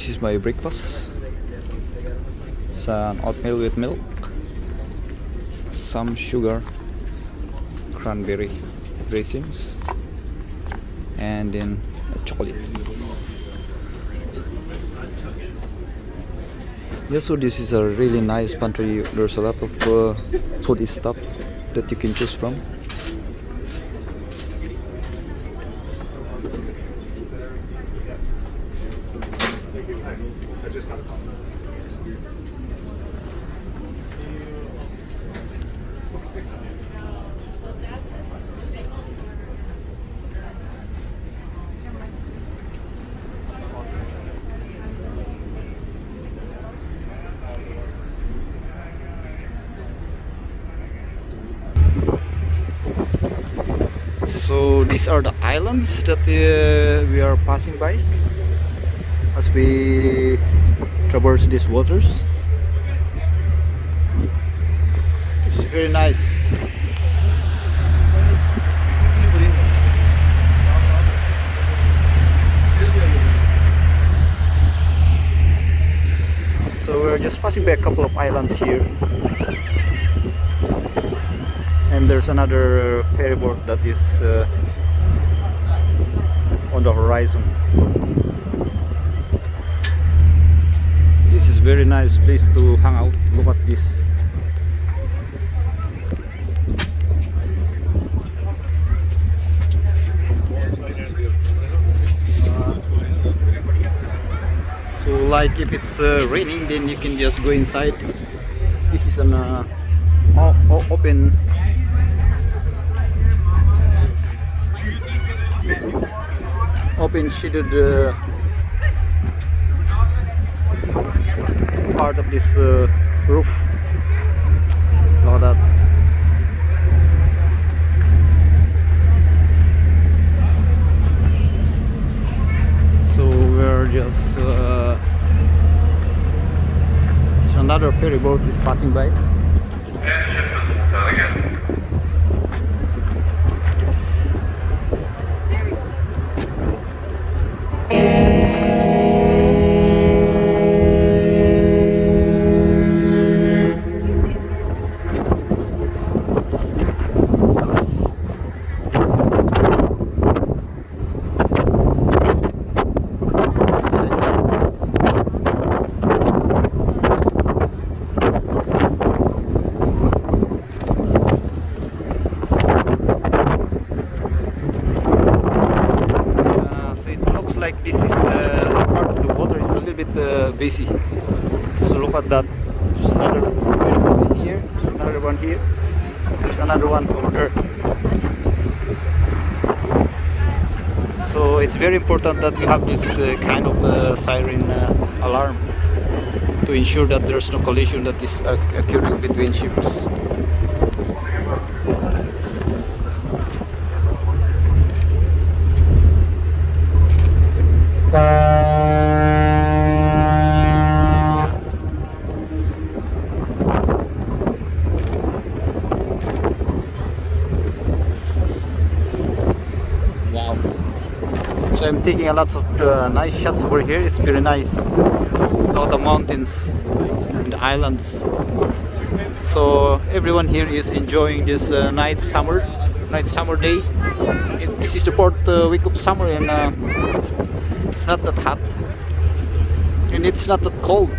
This is my breakfast. Some oatmeal with milk, some sugar, cranberry raisins, and then a chocolate. Yeah, so this is a really nice pantry. There's a lot of food stuff that you can choose from. So these are the islands that we are passing by as we traverse these waters. It's very nice. So we're just passing by a couple of islands here. And there's another ferry boat that is on the horizon. This is very nice place to hang out. Look at this. So like if it's raining, then you can just go inside. This is an open shaded part of this roof. Look at that. So we're just another ferry boat is passing by. Like this is part of the water is a little bit busy. So look at that. There's another one here. There's another one here. There's another one over there. So it's very important that we have this kind of siren alarm to ensure that there's no collision that is occurring between ships. Wow. So I'm taking a lot of nice shots over here. It's very nice. All the mountains and the islands. So everyone here is enjoying this night summer day. This is the fourth week of summer, and it's not that hot and it's not that cold.